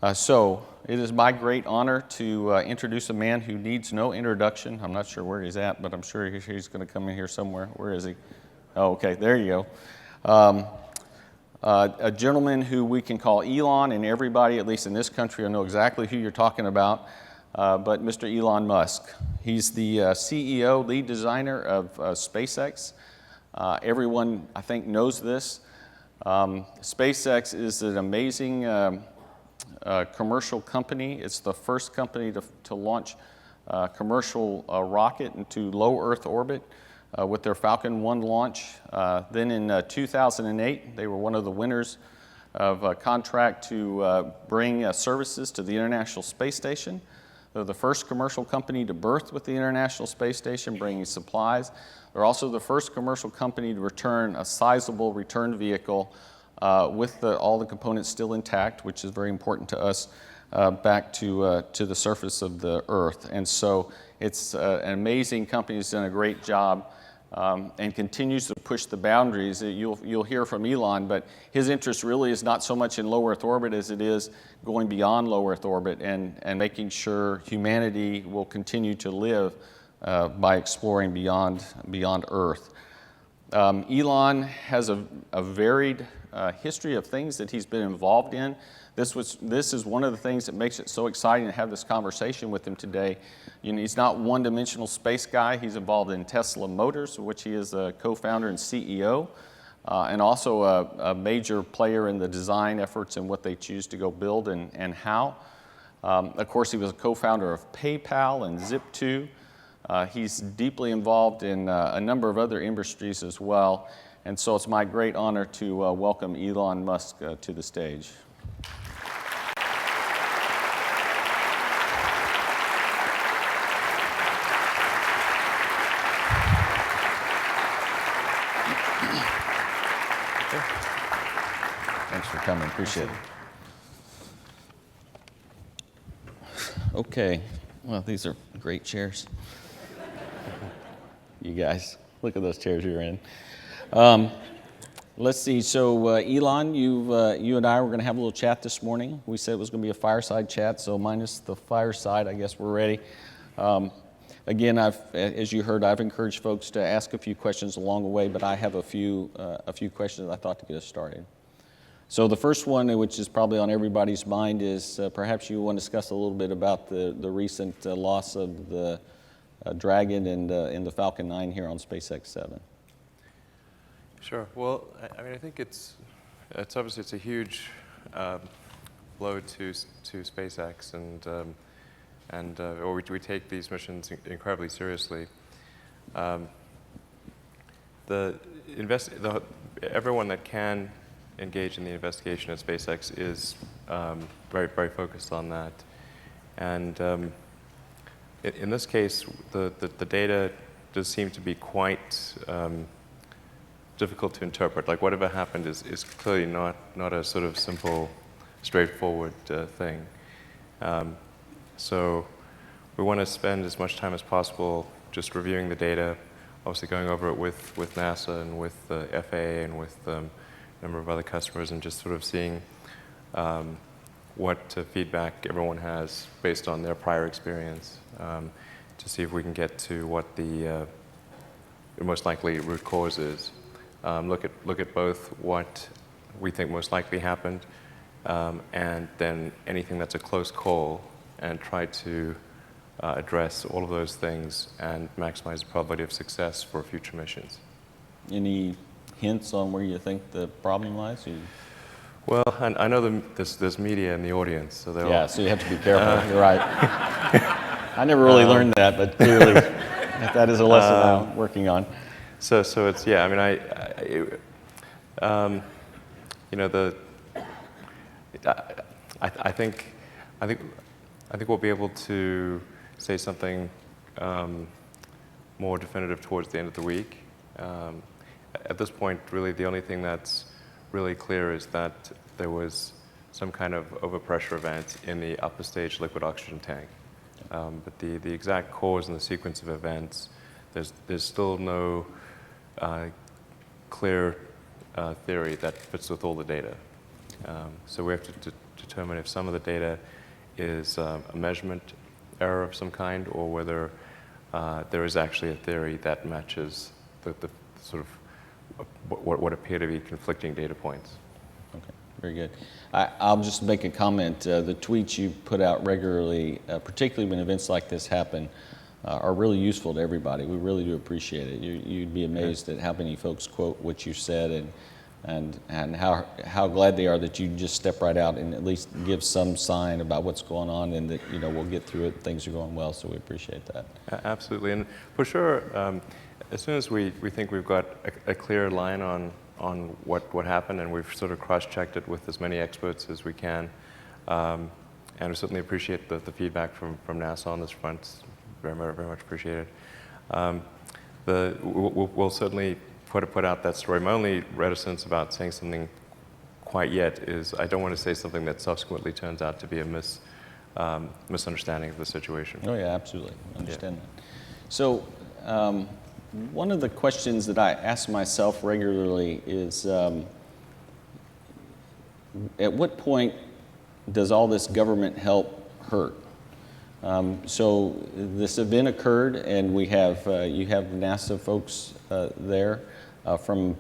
So it is my great honor to introduce a man who needs no introduction. I'm not sure where he's at, but I'm sure he's going to come in here somewhere. Where is he? Oh, okay, there you go. A gentleman who we can call Elon, and everybody, at least in this country, will know exactly who you're talking about, but Mr. Elon Musk. He's the CEO, lead designer of SpaceX. Everyone, I think, knows this. SpaceX is an amazing commercial company. It's the first company to launch a commercial rocket into low Earth orbit with their Falcon 1 launch. Then in 2008, they were one of the winners of a contract to bring services to the International Space Station. They're the first commercial company to berth with the International Space Station, bringing supplies. They're also the first commercial company to return a sizable return vehicle with all the components still intact, which is very important to us, back to the surface of the Earth. And so it's an amazing company that's done a great job and continues to push the boundaries. You'll hear from Elon, but his interest really is not so much in low Earth orbit as it is going beyond low Earth orbit and making sure humanity will continue to live by exploring beyond Earth. Elon has a varied history of things that he's been involved in. This is one of the things that makes it so exciting to have this conversation with him today. You know, he's not one-dimensional space guy. He's involved in Tesla Motors, which he is a co-founder and CEO, and also a major player in the design efforts and what they choose to go build and how. Of course, he was a co-founder of PayPal and Zip2. He's deeply involved in a number of other industries as well. And so it's my great honor to welcome Elon Musk to the stage. Thanks for coming, appreciate it. Okay, well, these are great chairs. You guys, look at those chairs you're in. Let's see, so Elon, you and I were going to have a little chat this morning. We said it was going to be a fireside chat, so minus the fireside, I guess we're ready. Again, as you heard, I've encouraged folks to ask a few questions along the way, but I have a few questions I thought to get us started. So the first one, which is probably on everybody's mind, is perhaps you want to discuss a little bit about the recent loss of the Dragon and the Falcon 9 here on SpaceX 7. Sure. Well, I mean, I think it's obviously a huge blow to SpaceX, and we take these missions incredibly seriously. Everyone that can engage in the investigation at SpaceX is very, very focused on that, and in this case, the data does seem to be quite difficult to interpret. Like, whatever happened is clearly not a sort of simple, straightforward thing. So we want to spend as much time as possible just reviewing the data, obviously going over it with NASA and with the FAA and with a number of other customers, and just sort of seeing what feedback everyone has based on their prior experience, to see if we can get to what the most likely root cause is. Look at both what we think most likely happened, and then anything that's a close call, and try to address all of those things and maximize the probability of success for future missions. Any hints on where you think the problem lies? Well, I know there's media in the audience, so they'll... So you have to be careful. You're right. I never really learned that, but clearly that is a lesson I'm working on. So it's, yeah, I think we'll be able to say something more definitive towards the end of the week. At this point, really, the only thing that's really clear is that there was some kind of overpressure event in the upper stage liquid oxygen tank. But the exact cause and the sequence of events, there's still no clear theory that fits with all the data. So we have to determine if some of the data is a measurement error of some kind, or whether there is actually a theory that matches the sort of what appear to be conflicting data points. Okay, very good. I'll just make a comment. The tweets you put out regularly, particularly when events like this happen, are really useful to everybody. We really do appreciate it. You'd be amazed at how many folks quote what you said, and how glad they are that you just step right out and at least give some sign about what's going on, and that we'll get through it. Things are going well, so we appreciate that. Absolutely, and for sure, as soon as we think we've got a clear line on what happened, and we've sort of cross-checked it with as many experts as we can, and we certainly appreciate the feedback from NASA on this front. Very much appreciated. We'll certainly put out that story. My only reticence about saying something quite yet is I don't want to say something that subsequently turns out to be a misunderstanding of the situation. Oh yeah, absolutely. Understand that. So one of the questions that I ask myself regularly is, at what point does all this government help hurt? So this event occurred, and you have NASA folks there from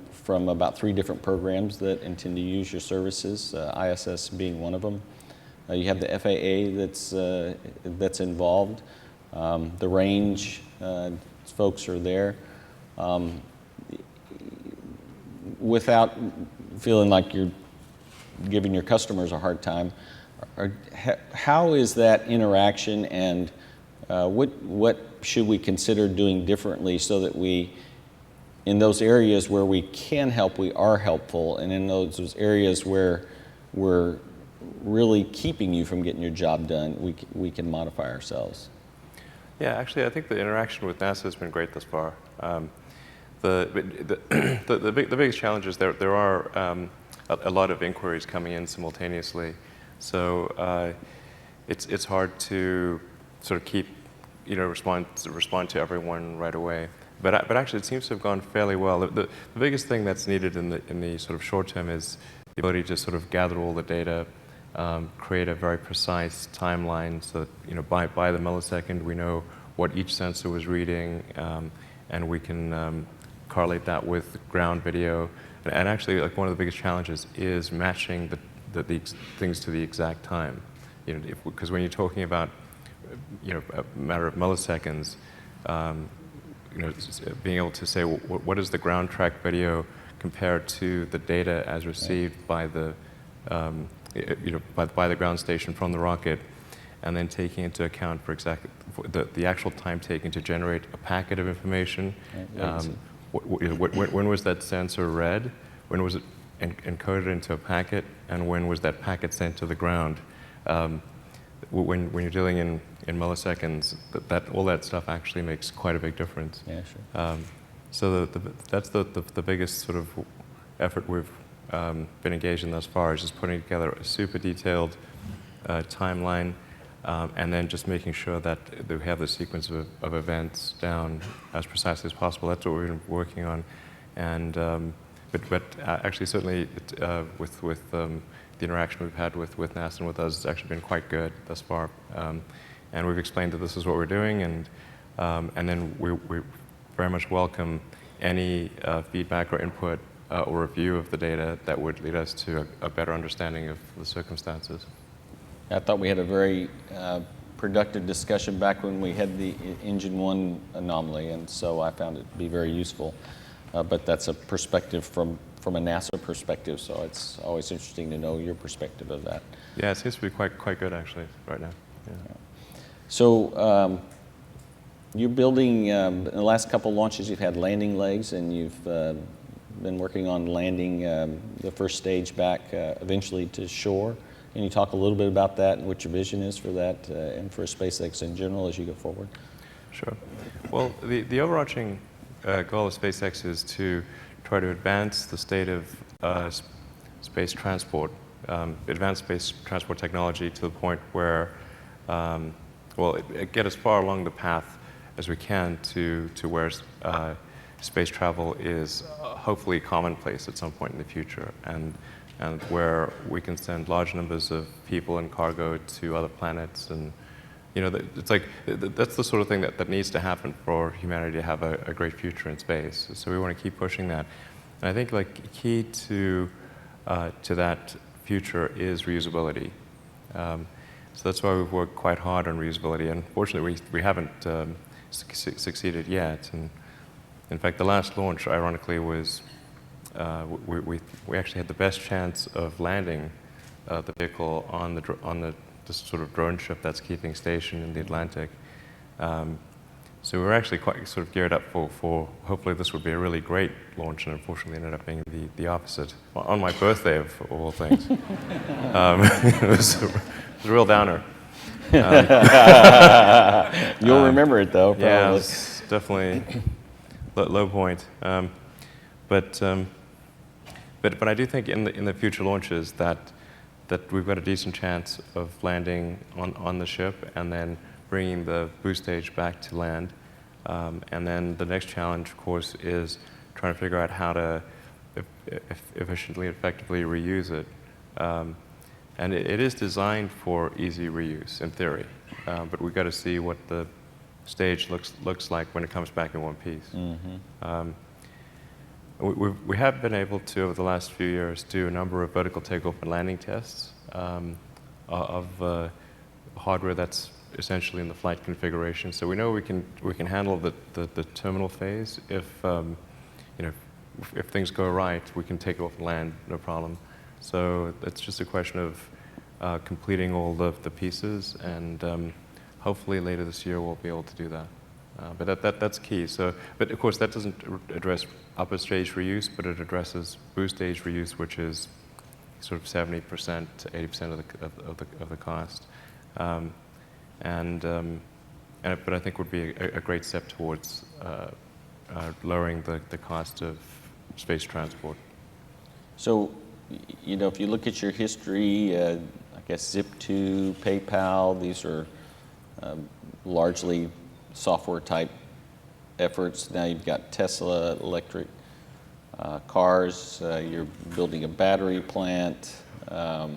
about 3 different programs that intend to use your services, ISS being one of them. You have the FAA that's involved. The range folks are there. Without feeling like you're giving your customers a hard time, how is that interaction, and what should we consider doing differently so that we, in those areas where we can help, we are helpful, and in those areas where we're really keeping you from getting your job done, we can modify ourselves? Yeah, actually, I think the interaction with NASA has been great thus far. The biggest challenge is there are a lot of inquiries coming in simultaneously. So it's hard to sort of keep, respond to everyone right away. But actually, it seems to have gone fairly well. The biggest thing that's needed in the sort of short term is the ability to sort of gather all the data, create a very precise timeline, so that by the millisecond we know what each sensor was reading, and we can correlate that with ground video. And actually, like, one of the biggest challenges is matching the things to the exact time, because when you're talking about a matter of milliseconds, being able to say what is the ground track video compared to the data as received by the by the ground station from the rocket, and then taking into account the actual time taken to generate a packet of information. When was that sensor read? When was it encoded into a packet, and when was that packet sent to the ground? When you're dealing in milliseconds, all that stuff actually makes quite a big difference. Yeah, sure. So that's the biggest sort of effort we've been engaged in thus far, is just putting together a super detailed timeline, and then just making sure that we have the sequence of events down as precisely as possible. That's what we've been working on, and but actually, certainly, with the interaction we've had with NASA and with us, it's actually been quite good thus far. And we've explained that this is what we're doing, and then we very much welcome any feedback or input or review of the data that would lead us to a better understanding of the circumstances. I thought we had a very productive discussion back when we had the Engine 1 anomaly, and so I found it to be very useful. But that's a perspective from a NASA perspective, so it's always interesting to know your perspective of that. Yeah, it seems to be quite good actually right now. Yeah. So you're building, in the last couple launches, you've had landing legs, and you've been working on landing the first stage back eventually to shore. Can you talk a little bit about that and what your vision is for that and for SpaceX in general as you go forward? Sure. Well, the overarching goal of SpaceX is to try to advance the state of space transport, advanced space transport technology to the point where, get as far along the path as we can to where space travel is hopefully commonplace at some point in the future. And and where we can send large numbers of people and cargo to other planets. And it's like that's the sort of thing that needs to happen for humanity to have a great future in space. So we want to keep pushing that. And I think like key to that future is reusability. So that's why we've worked quite hard on reusability. And fortunately, we haven't succeeded yet. And in fact, the last launch, ironically, was we actually had the best chance of landing the vehicle on the sort of drone ship that's keeping station in the Atlantic. So we were actually quite sort of geared up for hopefully this would be a really great launch, and unfortunately ended up being the opposite. On my birthday, of all things. It was a real downer. You'll remember it though, probably. Yeah, it's definitely low point. But I do think in the future launches that we've got a decent chance of landing on the ship and then bringing the boost stage back to land. And then the next challenge, of course, is trying to figure out how to efficiently and effectively reuse it. And it is designed for easy reuse in theory, but we've got to see what the stage looks like when it comes back in one piece. Mm-hmm. We have been able to, over the last few years, do a number of vertical takeoff and landing tests of hardware that's essentially in the flight configuration. So we know we can handle the terminal phase. If if things go right, we can take off and land, no problem. So it's just a question of completing all the pieces, and hopefully later this year we'll be able to do that. But that's key. So, but of course that doesn't address upper stage reuse, but it addresses boost stage reuse, which is sort of 70% to 80% of the cost. But I think would be a great step towards lowering the cost of space transport. So, if you look at your history, I guess Zip2, PayPal, these are largely software type efforts. Now you've got Tesla electric cars, you're building a battery plant, a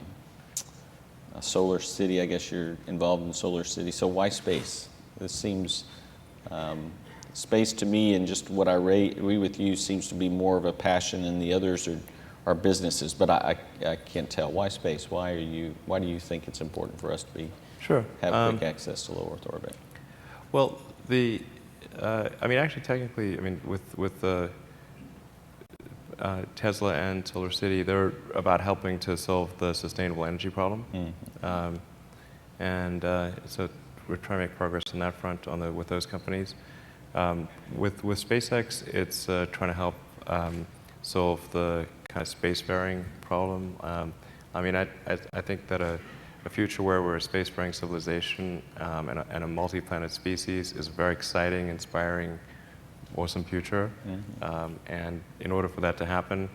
solar city. I guess you're involved in solar city. So why space? This seems, space to me, and just what I agree with you, seems to be more of a passion, and the others are businesses. But I can't tell. Why space? Why do you think it's important for us to have quick access to low Earth orbit? Well, actually, technically, with Tesla and Solar City, they're about helping to solve the sustainable energy problem. Mm-hmm. So we're trying to make progress on that front with those companies. With SpaceX, it's trying to help solve the kind of spacefaring problem. I think that a future where we're a spacefaring civilization and a multi-planet species is a very exciting, inspiring, awesome future. Mm-hmm. And in order for that to happen,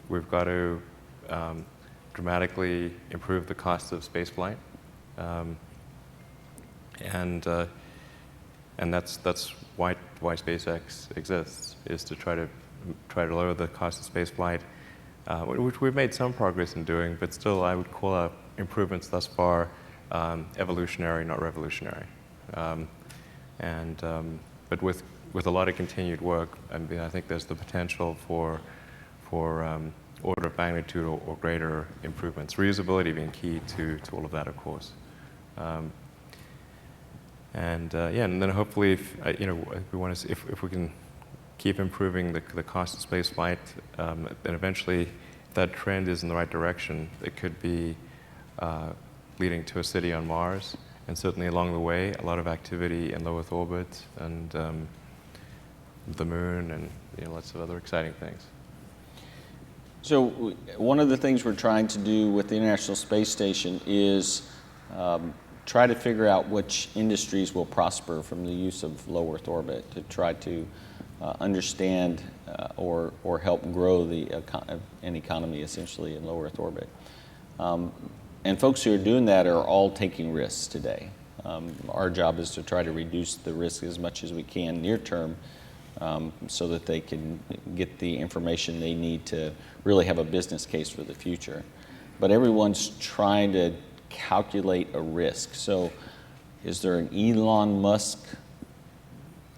we've got to dramatically improve the cost of spaceflight. And that's why SpaceX exists, is to try to lower the cost of spaceflight, which we've made some progress in doing, but still I would call out improvements thus far evolutionary, not revolutionary. But with a lot of continued work, I think there's the potential for order of magnitude or greater improvements. Reusability being key to all of that, of course. And then hopefully, if we can keep improving the cost of space flight, then eventually, if that trend is in the right direction, it could be leading to a city on Mars, and certainly along the way, a lot of activity in low Earth orbit and the moon, and lots of other exciting things. So one of the things we're trying to do with the International Space Station is try to figure out which industries will prosper from the use of low Earth orbit, to try to understand or help grow an economy essentially in low Earth orbit. And folks who are doing that are all taking risks today. Our job is to try to reduce the risk as much as we can near term, so that they can get the information they need to really have a business case for the future. But everyone's trying to calculate a risk. So is there an Elon Musk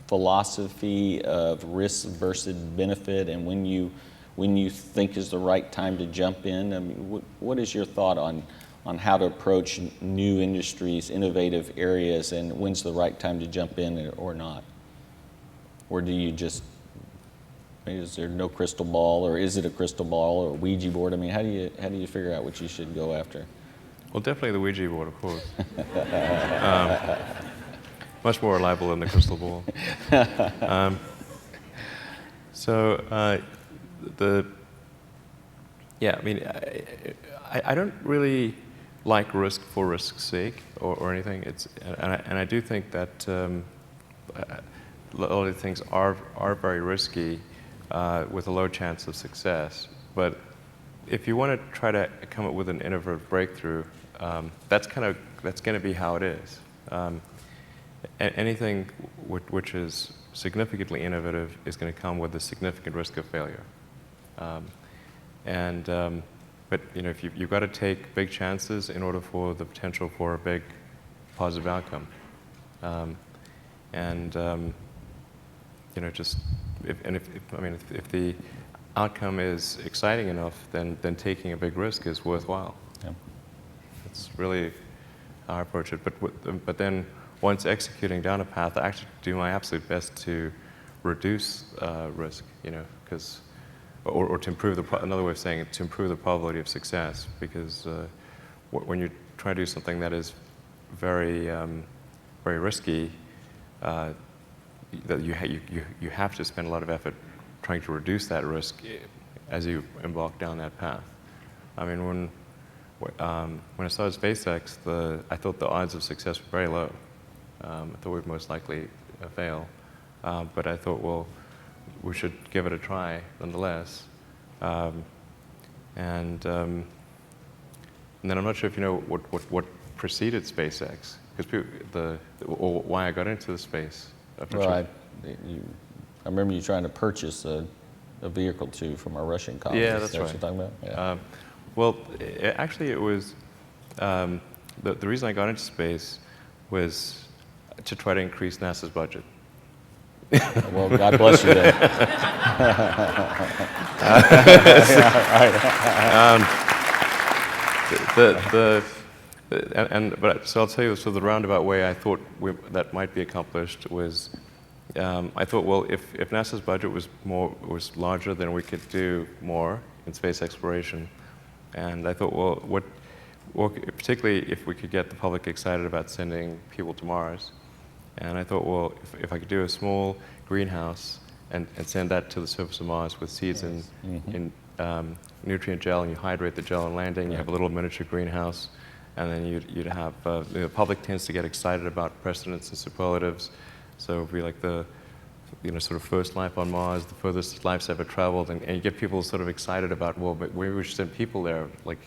philosophy of risk versus benefit, and when you think is the right time to jump in? I mean, what is your thought on how to approach new industries, innovative areas, and when's the right time to jump in or not? Or do you just, is there no crystal ball, or is it a crystal ball or a Ouija board? I mean, how do you figure out what you should go after? Well, definitely the Ouija board, of course. Much more reliable than the crystal ball. Yeah, I mean, I don't really like risk for risk's sake or anything. And I do think that a lot of things are very risky with a low chance of success. But if you want to try to come up with an innovative breakthrough, that's going to be how it is. Anything which is significantly innovative is going to come with a significant risk of failure. But if you've got to take big chances in order for the potential for a big positive outcome. If the outcome is exciting enough, then taking a big risk is worthwhile. Yeah. That's really how I approach it. But then once executing down a path, I actually do my absolute best to reduce risk, or to improve another way of saying it, to improve the probability of success, because when you try to do something that is very, very risky, that you have to spend a lot of effort trying to reduce that risk as you embark down that path. I mean, when I started SpaceX, I thought the odds of success were very low. I thought we'd most likely fail, but I thought, well, we should give it a try nonetheless. And then I'm not sure if you know what preceded SpaceX, because or why I got into the space. Well, I remember you trying to purchase a vehicle too from our Russian colleagues. Yeah, that's right. What you're talking about? Yeah. Well, actually, it was the reason I got into space was to try to increase NASA's budget. Well, God bless you then. So I'll tell you, so the roundabout way I thought that might be accomplished was, I thought, well, if NASA's budget was larger, then we could do more in space exploration. And I thought, well, particularly if we could get the public excited about sending people to Mars. And I thought, well, if I could do a small greenhouse and send that to the surface of Mars with seeds in nutrient gel, and you hydrate the gel on landing, you have a little miniature greenhouse, and then you'd have, the public tends to get excited about precedents and superlatives, so it'd be like the sort of first life on Mars, the furthest life's ever traveled, and you get people sort of excited about, well, but maybe we should send people there, like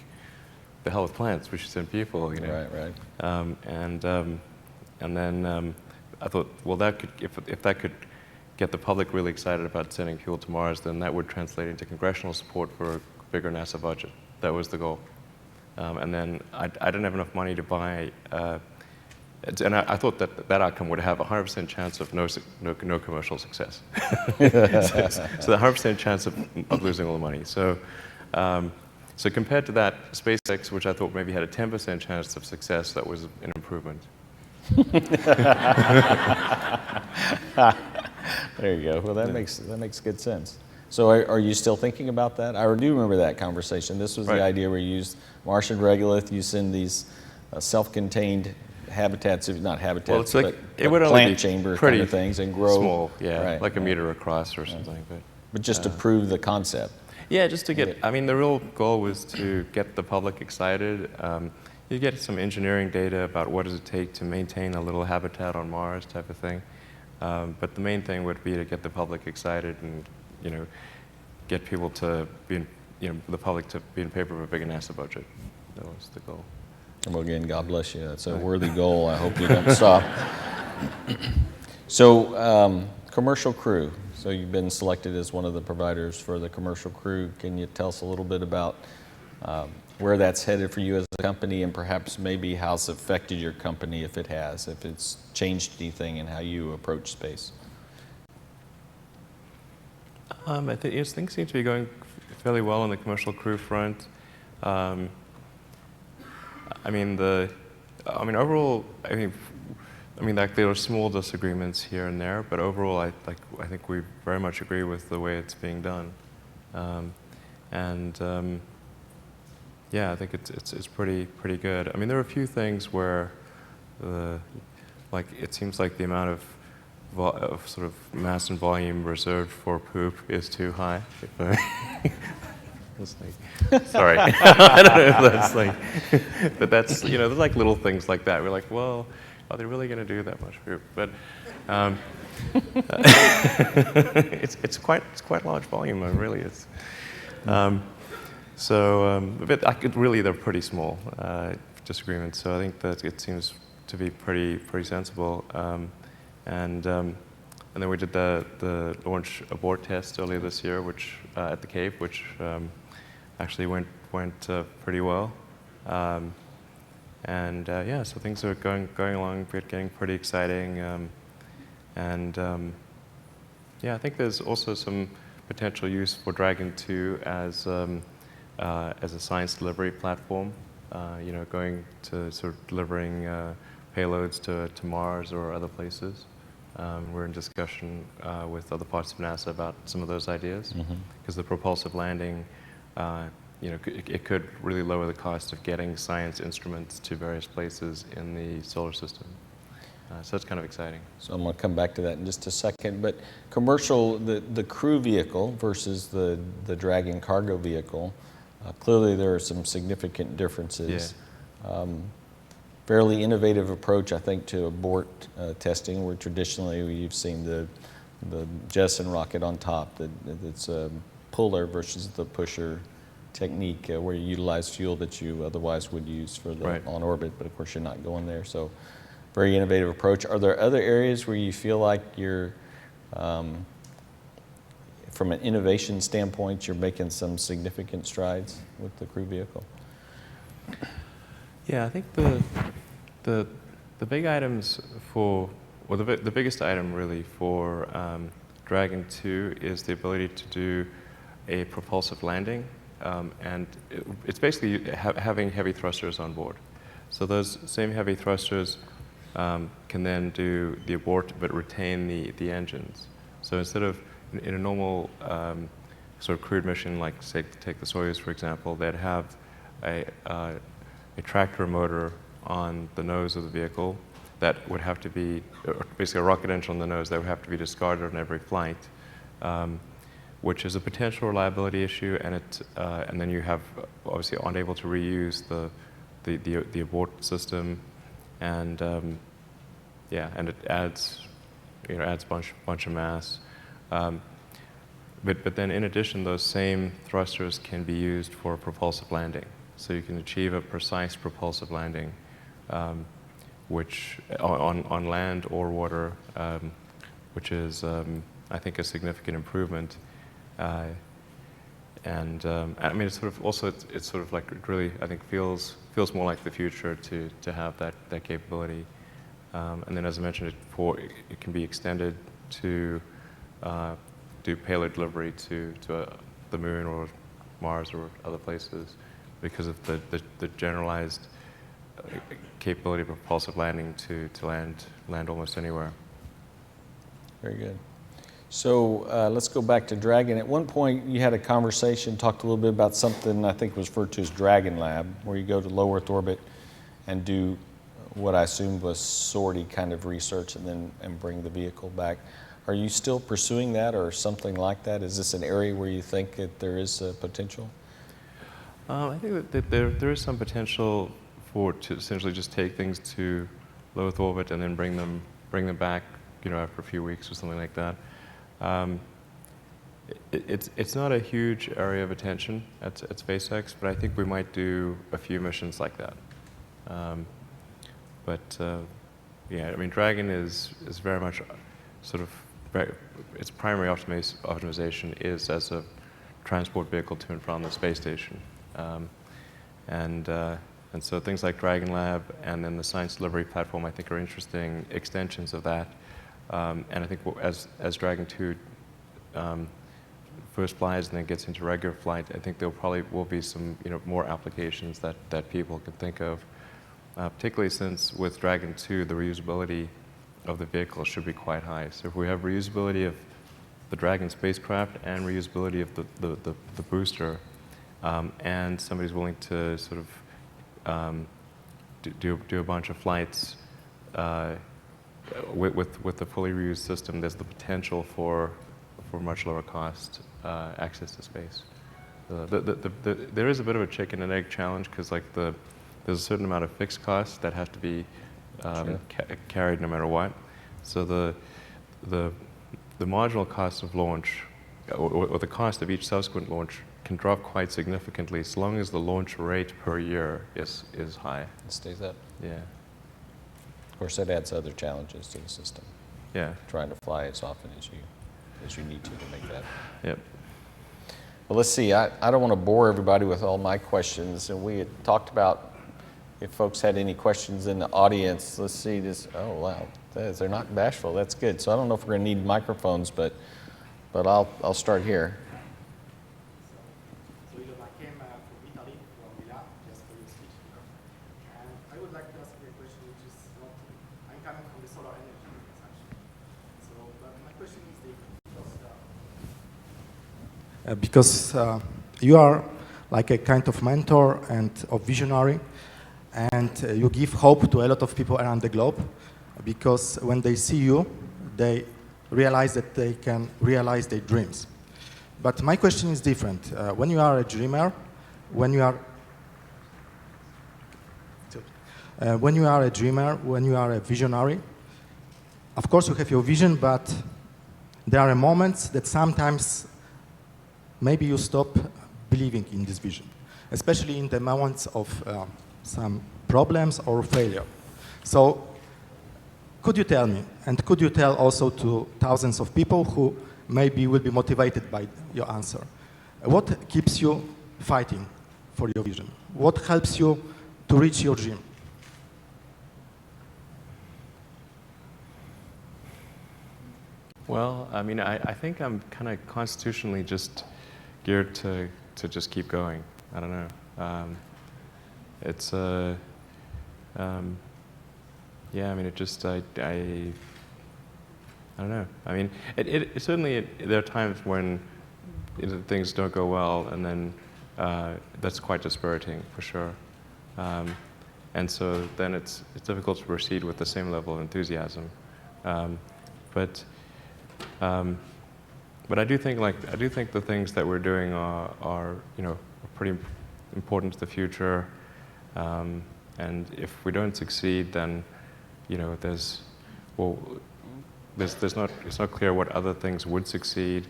the hell with plants, we should send people, Right. And then I thought, well, if that could get the public really excited about sending people to Mars, then that would translate into congressional support for a bigger NASA budget. That was the goal. And then I didn't have enough money to buy, and I thought that outcome would have a 100% chance of no commercial success. So the 100% chance of losing all the money. So compared to that, SpaceX, which I thought maybe had a 10% chance of success, that was an improvement. There you go. Well, that makes good sense. So are you still thinking about that? I do remember that conversation. This was the idea where you used Martian regolith, you send these self-contained habitats, not habitats, well, but would plant chamber kind of things, and grow small, like a meter across or something. But just to prove the concept. Yeah, just to get, I mean, the real goal was to get the public excited. You get some engineering data about what does it take to maintain a little habitat on Mars type of thing. But the main thing would be to get the public excited and, get people to be the public to be in favor of a bigger NASA budget. That was the goal. Well, again, God bless you. That's a worthy goal. I hope you don't stop. So, commercial crew. So you've been selected as one of the providers for the commercial crew. Can you tell us a little bit about where that's headed for you as a company, and perhaps maybe how it's affected your company, if it has, if it's changed anything in how you approach space? I think things seem to be going fairly well on the commercial crew front. Overall, like there are small disagreements here and there, but overall, I think we very much agree with the way it's being done, yeah, I think it's pretty good. I mean, there are a few things where, it seems like the amount of sort of mass and volume reserved for poop is too high. It's like, sorry, I don't know if that's like, but that's, there's like little things like that. We're like, well, are they really going to do that much poop? But it's quite large volume, really. It's but they're pretty small disagreements. So I think that it seems to be pretty sensible. And then we did the launch abort test earlier this year, which at the Cape, which actually went pretty well. Yeah, so things are going along, getting pretty exciting. Yeah, I think there's also some potential use for Dragon 2 as a science delivery platform. Going to sort of delivering payloads to Mars or other places. We're in discussion with other parts of NASA about some of those ideas, because the propulsive landing, it could really lower the cost of getting science instruments to various places in the solar system. So it's kind of exciting. So I'm going to come back to that in just a second. But commercial, the crew vehicle versus the Dragon cargo vehicle, clearly there are some significant differences. Yeah. Fairly innovative approach, I think, to abort testing, where traditionally you've seen the jettison rocket on top. It's a puller versus the pusher technique, where you utilize fuel that you otherwise would use for the on orbit, but of course you're not going there. So very innovative approach. Are there other areas where you feel like you're, from an innovation standpoint, you're making some significant strides with the crew vehicle? Yeah, I think the big items the biggest item really for Dragon 2 is the ability to do a propulsive landing, and it's basically having heavy thrusters on board. So those same heavy thrusters can then do the abort but retain the engines. So instead of in a normal sort of crewed mission, like say take the Soyuz for example, they'd have a tractor motor on the nose of the vehicle that would have to be, basically a rocket engine on the nose that would have to be discarded on every flight, which is a potential reliability issue, and then you have obviously unable to reuse the abort system, and and it adds bunch of mass. But then in addition, those same thrusters can be used for propulsive landing. So you can achieve a precise propulsive landing, which on land or water, which is I think a significant improvement. I mean, it's sort of also it's sort of like it really I think feels more like the future to have that capability. And then as I mentioned before, it can be extended to do payload delivery to the moon or Mars or other places, because of the generalized capability of propulsive landing to land almost anywhere. Very good. So let's go back to Dragon. At one point you had a conversation, talked a little bit about something I think was referred to as Dragon Lab, where you go to low Earth orbit and do what I assumed was sortie kind of research and bring the vehicle back. Are you still pursuing that or something like that? Is this an area where you think that there is potential? I think that there is some potential to essentially just take things to low Earth orbit and then bring them back, after a few weeks or something like that. It's not a huge area of attention at SpaceX, but I think we might do a few missions like that. Yeah, I mean, Dragon is very much sort of its primary optimization is as a transport vehicle to and from the space station. And so things like Dragon Lab and then the science delivery platform, I think, are interesting extensions of that. And I think as Dragon 2 first flies and then gets into regular flight, I think there probably will be some more applications that people can think of, particularly since with Dragon 2 the reusability of the vehicle should be quite high. So if we have reusability of the Dragon spacecraft and reusability of the booster, and somebody's willing to sort of do a bunch of flights with the fully reused system, there's the potential for much lower cost access to space. There is a bit of a chicken and egg challenge because there's a certain amount of fixed costs that have to be carried no matter what. So the marginal cost of launch, or the cost of each subsequent launch, can drop quite significantly as long as the launch rate per year is high. It stays up. Yeah. Of course, that adds other challenges to the system. Yeah. Trying to fly as often as you need to make that. Yep. Well, let's see. I don't want to bore everybody with all my questions, and we had talked about if folks had any questions in the audience. Let's see this. Oh wow, they're not bashful. That's good. So I don't know if we're going to need microphones, but I'll start here. So Elon, I came from Italy, from Milan, just for your speech. And I would like to ask you a question, which is not. I'm coming from the solar energy business, actually. So, but my question is because you are like a kind of mentor and a visionary, and you give hope to a lot of people around the globe, because when they see you, they realize that they can realize their dreams. But my question is different. When you are a dreamer, when you are a visionary, of course you have your vision, but there are moments that sometimes maybe you stop believing in this vision, especially in the moments of some problems or failure. So could you tell me, and could you tell also to thousands of people who maybe will be motivated by your answer, what keeps you fighting for your vision? What helps you to reach your dream? Well, I mean, I think I'm kind of constitutionally just geared to just keep going. I don't know. It's yeah. I mean, it just I don't know. I mean, it certainly there are times when things don't go well, and then that's quite dispiriting for sure. And so then it's difficult to proceed with the same level of enthusiasm. But I do think the things that we're doing are pretty important to the future. And if we don't succeed, then it's not clear what other things would succeed.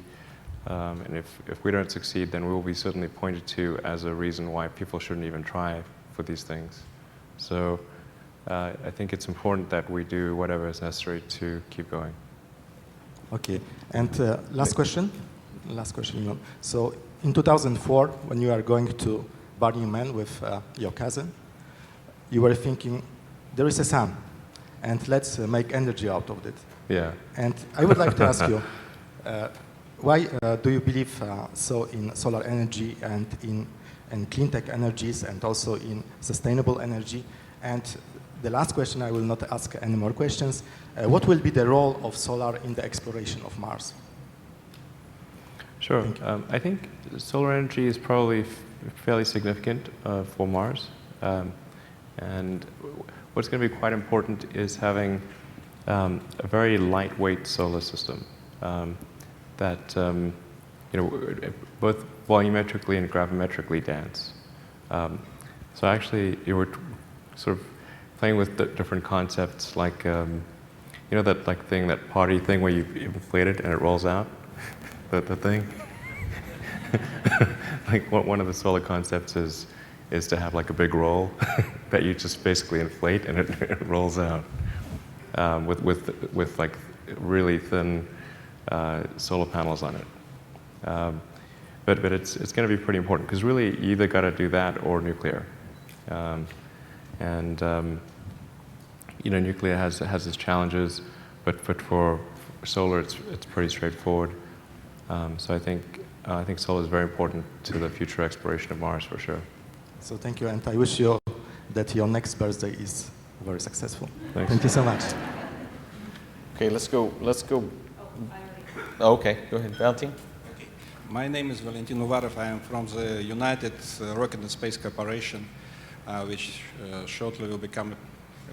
And if we don't succeed, then we will be certainly pointed to as a reason why people shouldn't even try for these things. So I think it's important that we do whatever is necessary to keep going. Okay, and last question. So in 2004, when you are going to Burning Man with your cousin, you were thinking, there is a sun, and let's make energy out of it. Yeah. And I would like to ask you, why do you believe so in solar energy and in clean tech energies and also in sustainable energy? And the last question, I will not ask any more questions. What will be the role of solar in the exploration of Mars? Sure. I think solar energy is probably fairly significant for Mars. And what's going to be quite important is having a very lightweight solar system that both volumetrically and gravimetrically dance. So actually, you were sort of playing with different concepts, like that party thing where you inflate it and it rolls out, the thing. Like one of the solar concepts is to have like a big roll that you just basically inflate and it rolls out with like really thin solar panels on it. But it's going to be pretty important because really you either got to do that or nuclear. You know, nuclear has its challenges, but for solar it's pretty straightforward. So I think solar is very important to the future exploration of Mars for sure. So thank you, and I wish you that your next birthday is very successful. Thanks. Thank you so much. Okay, let's go. Oh, okay, go ahead, Valentin. My name is Valentin Uvarov. I am from the United Rocket and Space Corporation, which shortly will become a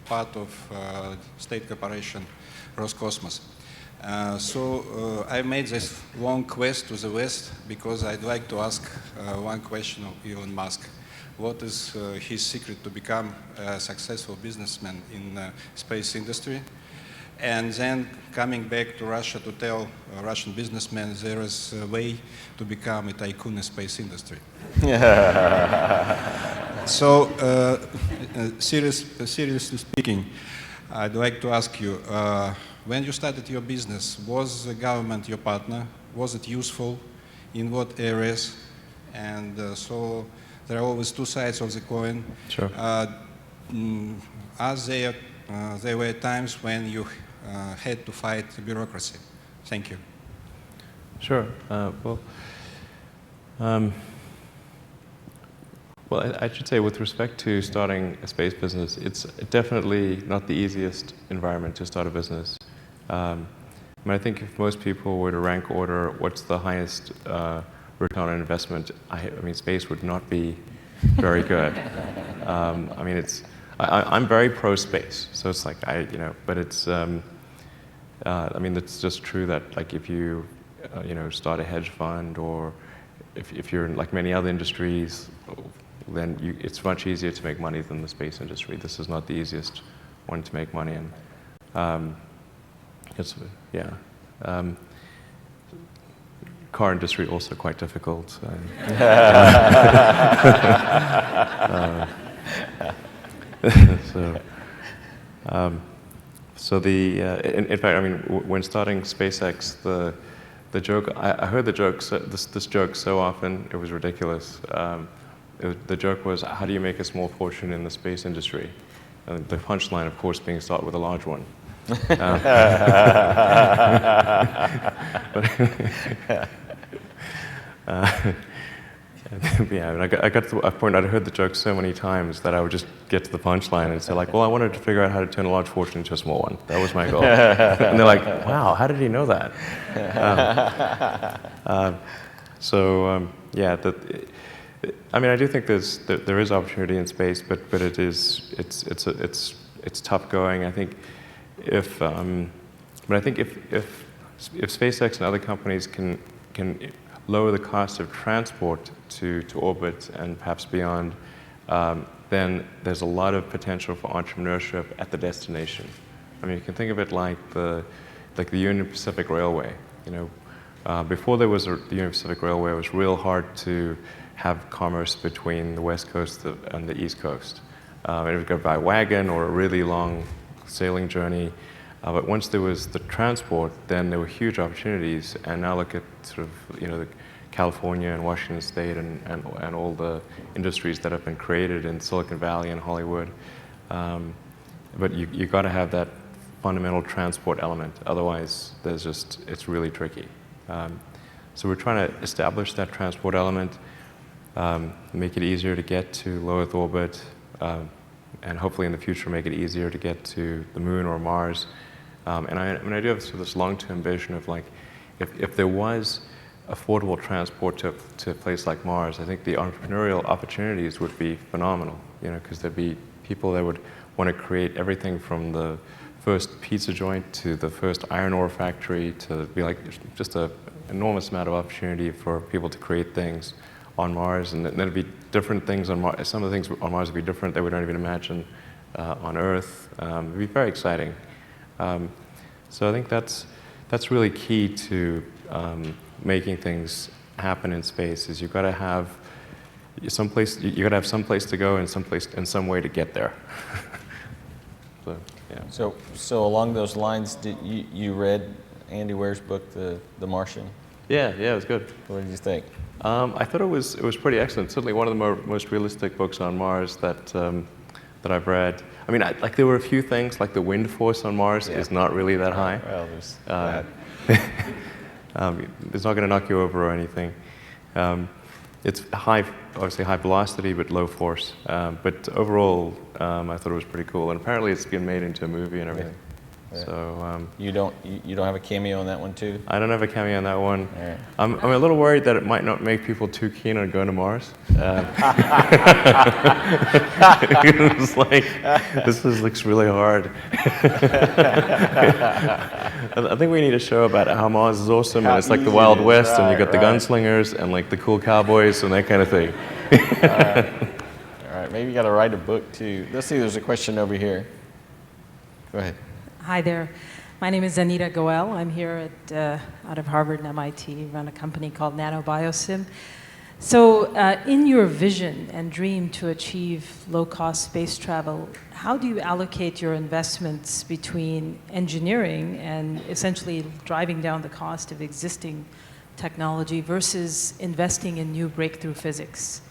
part of state corporation Roscosmos. So I made this long quest to the west because I'd like to ask one question of Elon Musk. What is his secret to become a successful businessman in space industry? And then coming back to Russia to tell Russian businessmen there is a way to become a tycoon in space industry. So, seriously speaking, I'd like to ask you, when you started your business, was the government your partner? Was it useful? In what areas? And so there are always two sides of the coin. Sure. There were times when you had to fight bureaucracy. Thank you. Sure. Well, I should say with respect to starting a space business, it's definitely not the easiest environment to start a business. I mean, I think if most people were to rank order what's the highest return on investment, I mean, space would not be very good. I mean, I'm very pro-space, so it's like, but it's, I mean, it's just true that, like, if you, start a hedge fund, or if you're in, like, many other industries, then it's much easier to make money than the space industry. This is not the easiest one to make money in. Car industry also quite difficult. In fact, I mean, when starting SpaceX, the joke, I heard the joke, this joke so often, it was ridiculous. The joke was, how do you make a small fortune in the space industry? And the punchline, of course, being start with a large one. Yeah, and I got to a point, I'd heard the joke so many times that I would just get to the punchline and say, like, well, I wanted to figure out how to turn a large fortune into a small one. That was my goal. And they're like, wow, how did he know that? I mean, I do think there is opportunity in space, but it's tough going. I think if SpaceX and other companies can lower the cost of transport to orbit and perhaps beyond, then there's a lot of potential for entrepreneurship at the destination. I mean, you can think of it like the Union Pacific Railway. Before there was the Union Pacific Railway, it was real hard to have commerce between the West Coast and the East Coast. It would go by wagon or a really long sailing journey. But once there was the transport, then there were huge opportunities. And now look at sort of, the California and Washington State and all the industries that have been created in Silicon Valley and Hollywood. But you got to have that fundamental transport element. Otherwise, it's really tricky. So we're trying to establish that transport element, make it easier to get to low Earth orbit, and hopefully in the future make it easier to get to the moon or Mars. And I do have sort of this long-term vision of, like, if there was affordable transport to a place like Mars, I think the entrepreneurial opportunities would be phenomenal, because there'd be people that would want to create everything from the first pizza joint to the first iron ore factory, to be like just an enormous amount of opportunity for people to create things on Mars. And then it'd be different things on Mars. Some of the things on Mars would be different that we don't even imagine on Earth. It'd be very exciting. So I think that's really key to making things happen in space. Is you've got to have some place to go and some way to get there. So yeah. So along those lines, you read Andy Ware's book, The Martian? Yeah, it was good. What did you think? I thought it was pretty excellent. Certainly one of the most realistic books on Mars that that I've read. I mean, like there were a few things, like the wind force on Mars is not really that high. Well, there's It's not going to knock you over or anything. It's obviously high velocity, but low force. But overall, I thought it was pretty cool. And apparently it's been made into a movie and everything. Yeah. So you don't have a cameo in that one too? I don't have a cameo on that one. All right. I'm a little worried that it might not make people too keen on going to Mars. It's like, looks really hard. I think we need a show about how Mars is awesome, and it's like the Wild West, and you got the gunslingers and like the cool cowboys and that kind of thing. All right, maybe you got to write a book too. Let's see, there's a question over here. Go ahead. Hi there. My name is Anita Goel. I'm here out of Harvard and MIT, run a company called NanoBioSim. So in your vision and dream to achieve low-cost space travel, how do you allocate your investments between engineering and essentially driving down the cost of existing technology versus investing in new breakthrough physics?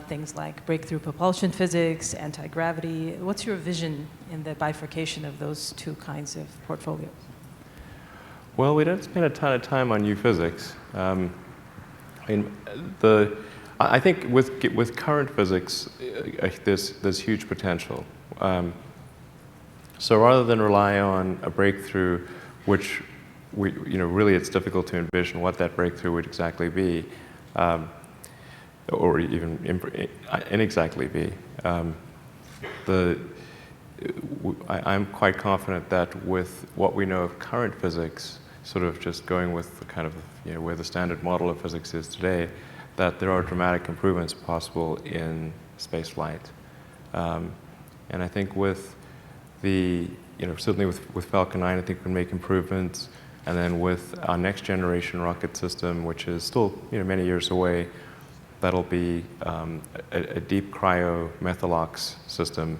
Things like breakthrough propulsion physics, anti-gravity. What's your vision in the bifurcation of those two kinds of portfolios? Well, we don't spend a ton of time on new physics. I think with current physics, there's huge potential. So rather than rely on a breakthrough, which really it's difficult to envision what that breakthrough would exactly be. Or even inexactly be. I'm quite confident that with what we know of current physics, sort of just going with the kind of where the standard model of physics is today, that there are dramatic improvements possible in spaceflight. And I think with certainly with Falcon 9, I think we can make improvements. And then with our next generation rocket system, which is still many years away, that'll be a deep cryo methalox system.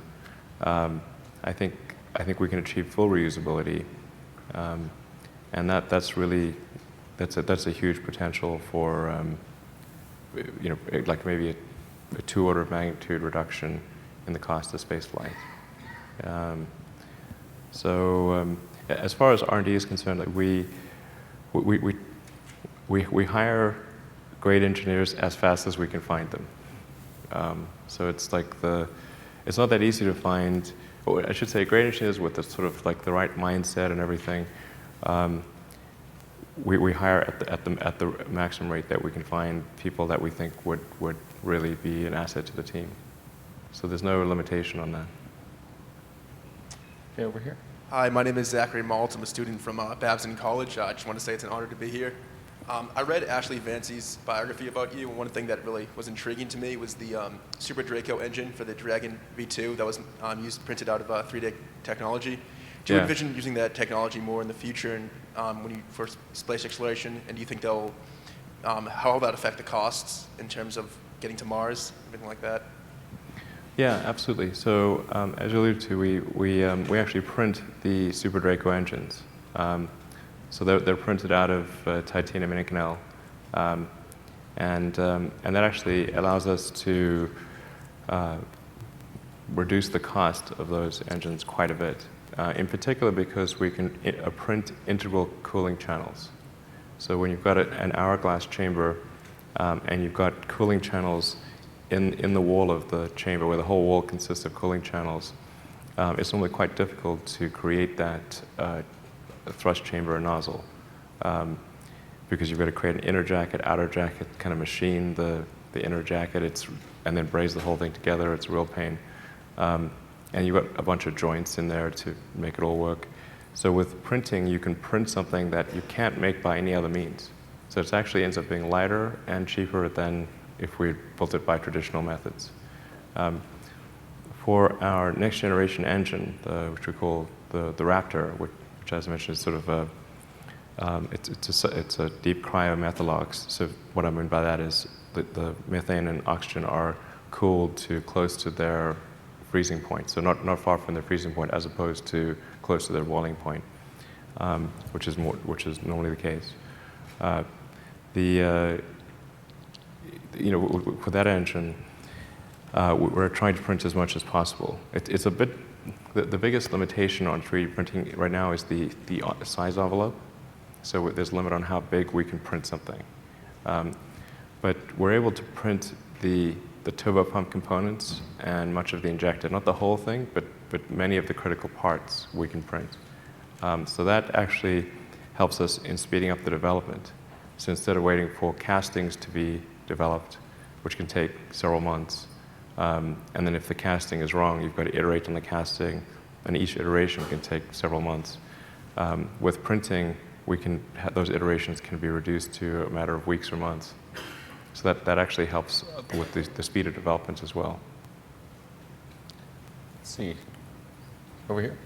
I think we can achieve full reusability, and that's a huge potential for like maybe a 2 order of magnitude reduction in the cost of spaceflight. As far as R&D is concerned, like we hire great engineers as fast as we can find them. So it's like it's not that easy to find, or I should say great engineers with the sort of like the right mindset and everything. We hire at the maximum rate that we can find people that we think would really be an asset to the team. So there's no limitation on that. Okay, over here. Hi, my name is Zachary Malt. I'm a student from Babson College. I just want to say it's an honor to be here. I read Ashley Vance's biography about you, and one thing that really was intriguing to me was the Super Draco engine for the Dragon V2 that was printed out of 3D technology. Do you envision using that technology more in the future and when you first space exploration? And do you think how will that affect the costs in terms of getting to Mars, everything like that? Yeah, absolutely. So as you alluded to, we actually print the Super Draco engines. So they're printed out of titanium and Inconel, and that actually allows us to reduce the cost of those engines quite a bit. In particular, because we can print integral cooling channels. So when you've got an hourglass chamber and you've got cooling channels in the wall of the chamber, where the whole wall consists of cooling channels, it's normally quite difficult to create that thrust chamber and nozzle, because you've got to create an inner jacket, outer jacket, kind of machine the inner jacket, and then braze the whole thing together. It's a real pain. And you've got a bunch of joints in there to make it all work. So with printing, you can print something that you can't make by any other means. So it actually ends up being lighter and cheaper than if we built it by traditional methods. For our next generation engine, which we call the Raptor, which as I mentioned is sort of it's a deep cryomethalox. So what I mean by that is the methane and oxygen are cooled to close to their freezing point, so not far from their freezing point, as opposed to close to their boiling point. which is normally the case. With that engine, we're trying to print as much as possible. It's a bit, the biggest limitation on 3D printing right now is the size envelope. So there's a limit on how big we can print something. But we're able to print the turbopump components and much of the injector, not the whole thing, but many of the critical parts we can print. So that actually helps us in speeding up the development. So instead of waiting for castings to be developed, which can take several months, and then if the casting is wrong, you've got to iterate on the casting, and each iteration can take several months. With printing, those iterations can be reduced to a matter of weeks or months. So that actually helps with the speed of development as well. Let's see. Over here.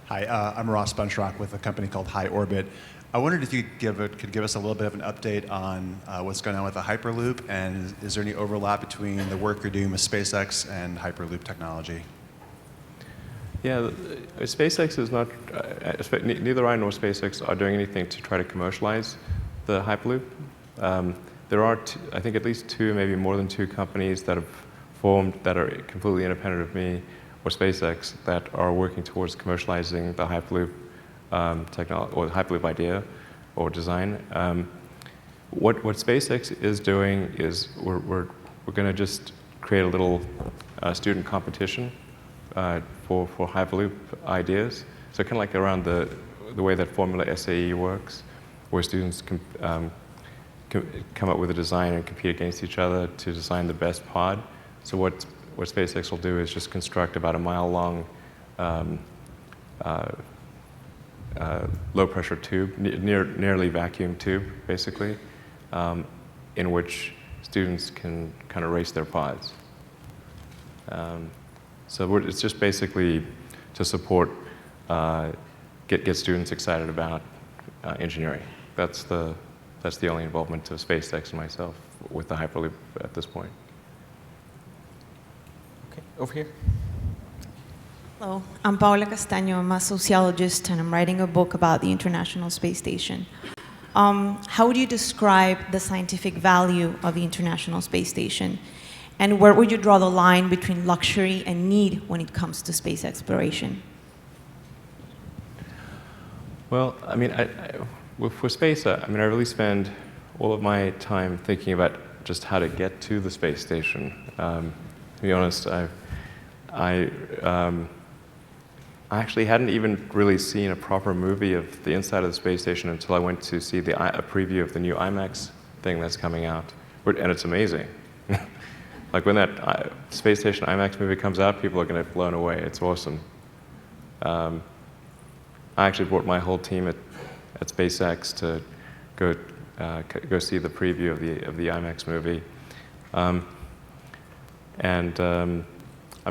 Hi, I'm Ross Bunchrock with a company called High Orbit. I wondered if you could give us a little bit of an update on what's going on with the Hyperloop, and is there any overlap between the work you're doing with SpaceX and Hyperloop technology? Yeah, SpaceX is not, neither I nor SpaceX are doing anything to try to commercialize the Hyperloop. There are, I think, at least two, maybe more than two companies that have formed that are completely independent of me or SpaceX that are working towards commercializing the Hyperloop technology or the Hyperloop idea or design. What SpaceX is doing is we're going to just create a little student competition for Hyperloop ideas. So kind of like around the way that Formula SAE works, where students can come up with a design and compete against each other to design the best pod. So what SpaceX will do is just construct about a mile-long low-pressure tube, nearly vacuum tube, basically, in which students can kind of race their pods. So it's just basically to support, get students excited about engineering. That's the only involvement of SpaceX and myself with the Hyperloop at this point. Okay, over here. Hello, I'm Paola Castagno. I'm a sociologist, and I'm writing a book about the International Space Station. How would you describe the scientific value of the International Space Station? And where would you draw the line between luxury and need when it comes to space exploration? Well, I mean, for space, I really spend all of my time thinking about just how to get to the space station. To be honest, I actually hadn't even really seen a proper movie of the inside of the space station until I went to see a preview of the new IMAX thing that's coming out, and it's amazing. Like when that Space Station IMAX movie comes out, people are going to be blown away. It's awesome. I actually brought my whole team at SpaceX to go see the preview of the IMAX movie. I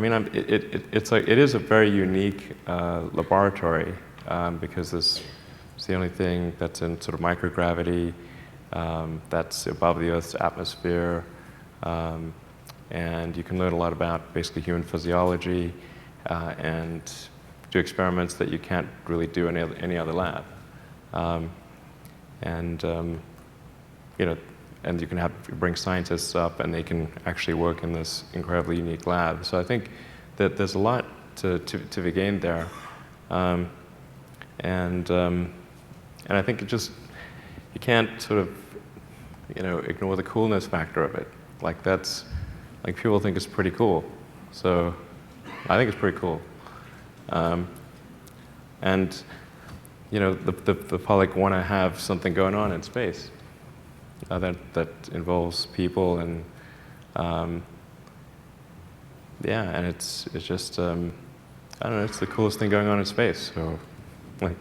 mean, it is a very unique laboratory because it's the only thing that's in sort of microgravity, that's above the Earth's atmosphere. And you can learn a lot about basically human physiology and do experiments that you can't really do in any other lab. And you can bring scientists up, and they can actually work in this incredibly unique lab. So I think that there's a lot to be gained there. And I think you can't sort of, ignore the coolness factor of it. Like people think it's pretty cool. So I think it's pretty cool. The public want to have something going on in space that involves people and and it's just I don't know, it's the coolest thing going on in space. So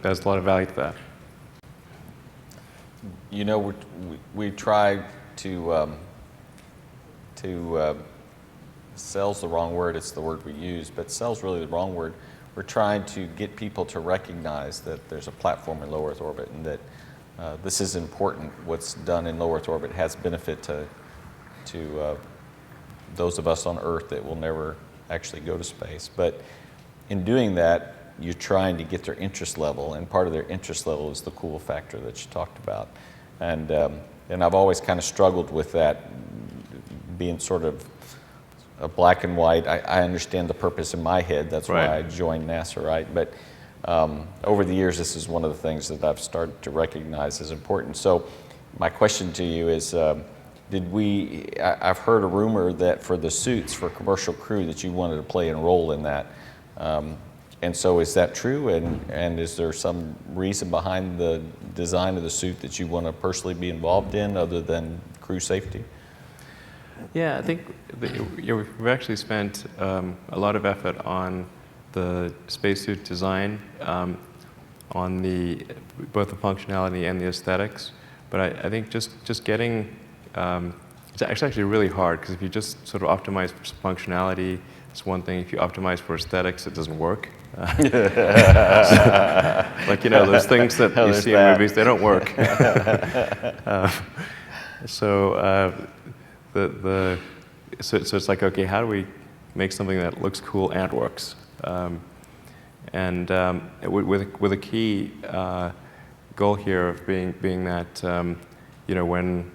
there's a lot of value to that. We try to sell's the wrong word, it's the word we use, but sell's really the wrong word. We're trying to get people to recognize that there's a platform in low Earth orbit and that this is important. What's done in low Earth orbit has benefit to those of us on Earth that will never actually go to space. But in doing that, you're trying to get their interest level, and part of their interest level is the cool factor that you talked about. And I've always kind of struggled with that, being sort of a black and white. I understand the purpose in my head. That's Right. why I joined NASA, right? But over the years, this is one of the things that I've started to recognize as important. So my question to you is, I've heard a rumor that for the suits for commercial crew that you wanted to play a role in that. And so is that true? And is there some reason behind the design of the suit that you want to personally be involved in other than crew safety? Yeah, I think we've actually spent a lot of effort on the spacesuit design, on both the functionality and the aesthetics. But I think just getting, it's actually really hard, because if you just sort of optimize for functionality, it's one thing. If you optimize for aesthetics, it doesn't work. Like, those things that you see in movies, they don't work. So it's like, okay, how do we make something that looks cool and works? With a key goal here of being that, when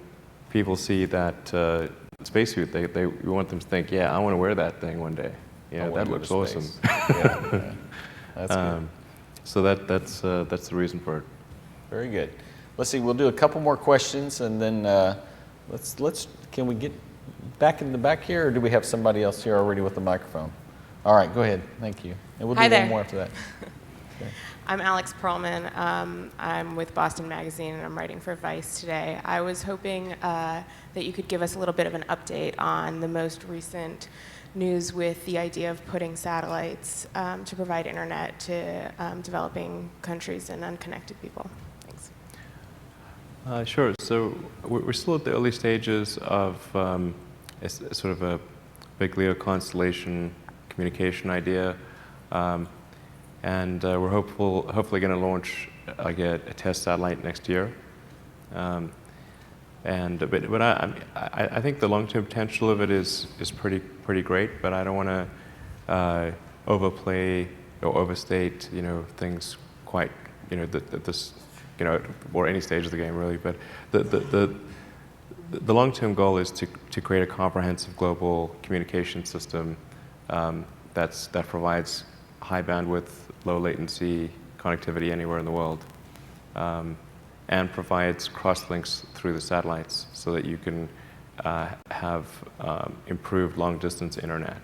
people see that spacesuit, we want them to think, yeah, I want to wear that thing one day. That looks awesome. Yeah. That's good. So that's the reason for it. Very good. Let's see. We'll do a couple more questions, and then can we get back in the back here, or do we have somebody else here already with the microphone? All right, go ahead. Thank you. And we'll do one more after that. Okay. I'm Alex Perlman. I'm with Boston Magazine, and I'm writing for Vice today. I was hoping that you could give us a little bit of an update on the most recent news with the idea of putting satellites to provide internet to developing countries and unconnected people. Thanks. Sure. So we're still at the early stages of sort of a big LEO constellation communication idea. And we're hopefully going to launch a test satellite next year. But I think the long-term potential of it is pretty great. But I don't want to overplay or overstate things quite this or any stage of the game really. But the long-term goal is to create a comprehensive global communication system that provides high bandwidth, low latency connectivity anywhere in the world, and provides cross-links through the satellites so that you can have improved long-distance internet.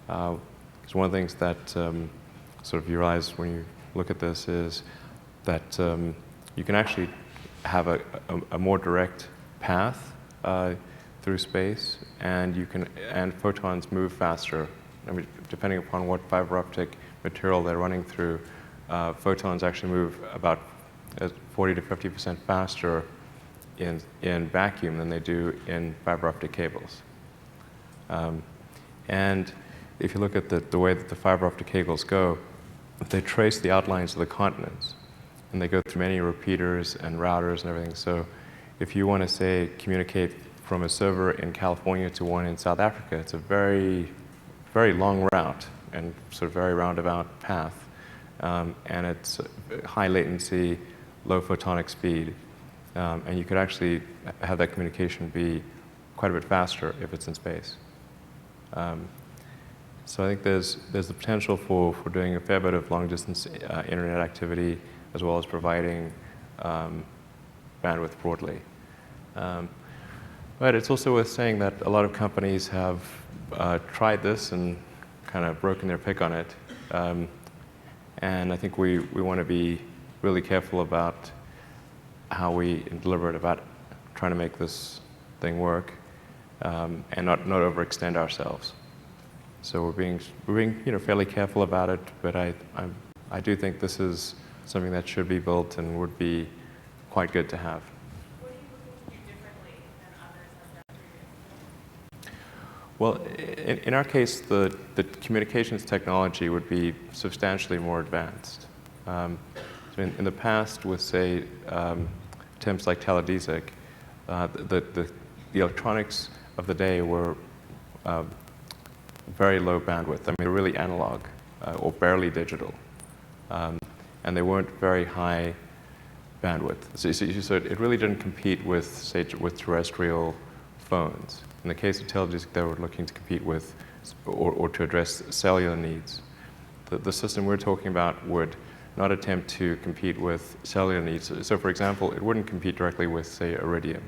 Because one of the things that sort of you realize when you look at this is that you can actually have a more direct path through space, and photons move faster. I mean, depending upon what fiber optic material they're running through, photons actually move about 40 to 50% faster in vacuum than they do in fiber optic cables. And if you look at the way that the fiber optic cables go, they trace the outlines of the continents, and they go through many repeaters and routers and everything. So if you want to, say, communicate from a server in California to one in South Africa, it's a very, very long route and sort of very roundabout path. And it's high latency, low photonic speed. And you could actually have that communication be quite a bit faster if it's in space. So I think there's the potential for doing a fair bit of long-distance internet activity, as well as providing bandwidth broadly. But it's also worth saying that a lot of companies have tried this and kind of broken their pick on it. And I think we want to be really careful about how we deliver it, about trying to make this thing work, and not overextend ourselves. So we're being fairly careful about it, but I do think this is something that should be built and would be quite good to have. What are you looking to do differently than others have done previously? Well, in our case, the communications technology would be substantially more advanced. So in the past, with, say, attempts like teledesic, the electronics of the day were very low bandwidth. I mean, really analog. or barely digital. And they weren't very high bandwidth. So it really didn't compete with, say, with terrestrial phones. In the case of Teledesic, they were looking to compete with or to address cellular needs. The system we're talking about would not attempt to compete with cellular needs. So for example, it wouldn't compete directly with, say, Iridium,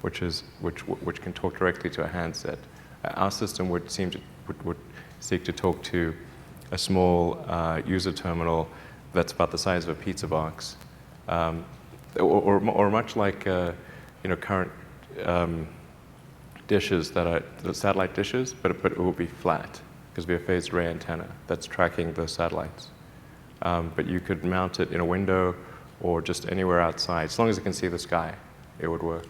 which can talk directly to a handset. Our system would seek to talk to a small user terminal that's about the size of a pizza box, or much like current dishes that are the satellite dishes, but it will be flat because we have phased array antenna that's tracking the satellites. But you could mount it in a window or just anywhere outside. As long as it can see the sky, it would work.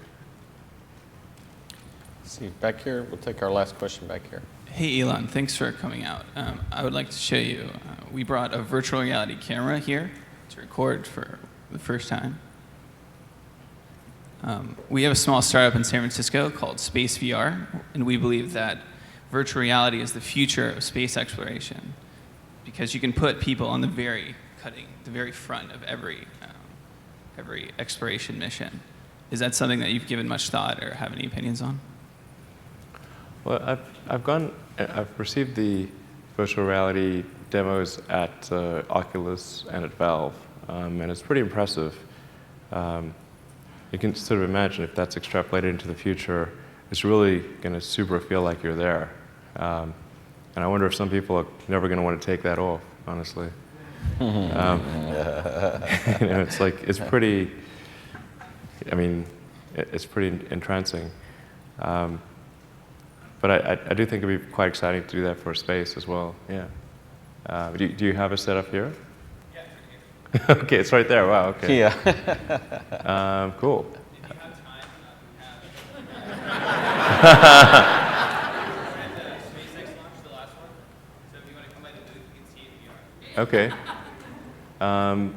Let's see, back here, we'll take our last question back here. Hey Elon, thanks for coming out. I would like to show you, we brought a virtual reality camera here to record for the first time. We have a small startup in San Francisco called Space VR, and we believe that virtual reality is the future of space exploration because you can put people on the very front of every exploration mission. Is that something that you've given much thought or have any opinions on? Well, I've received the virtual reality demos at Oculus and at Valve, and it's pretty impressive. You can sort of imagine if that's extrapolated into the future, it's really going to super feel like you're there. And I wonder if some people are never going to want to take that off, honestly. It's pretty, it's pretty entrancing. But I do think it'd be quite exciting to do that for space as well, yeah. Do you have a setup here? Yeah, it's right here. Okay, it's right there, wow, okay. Yeah. Cool. If you have time, SpaceX launched the last one, so if you want to come by the booth, you can see it in VR. Okay.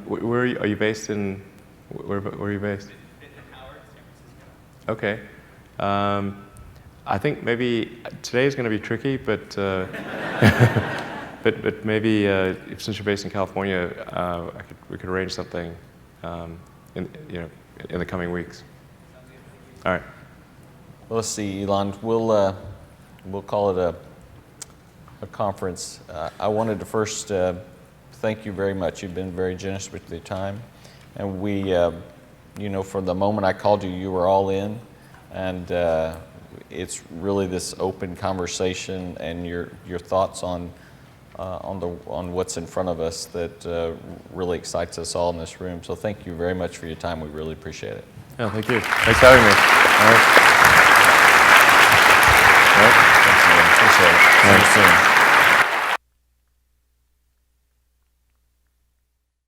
Where are you based in? Where are you based? In Howard, San Francisco. Okay. I think maybe today is going to be tricky, but but maybe since you're based in California, we could arrange something in the coming weeks. All right. Well, let's see, Elon. We'll call it a conference. I wanted to first thank you very much. You've been very generous with your time, and we, from the moment I called you, you were all in, and it's really this open conversation and your thoughts on what's in front of us that really excites us all in this room. So thank you very much for your time. We really appreciate it. Yeah, thank you. Thanks for having me. All right. Thanks, man. Appreciate it. See you soon.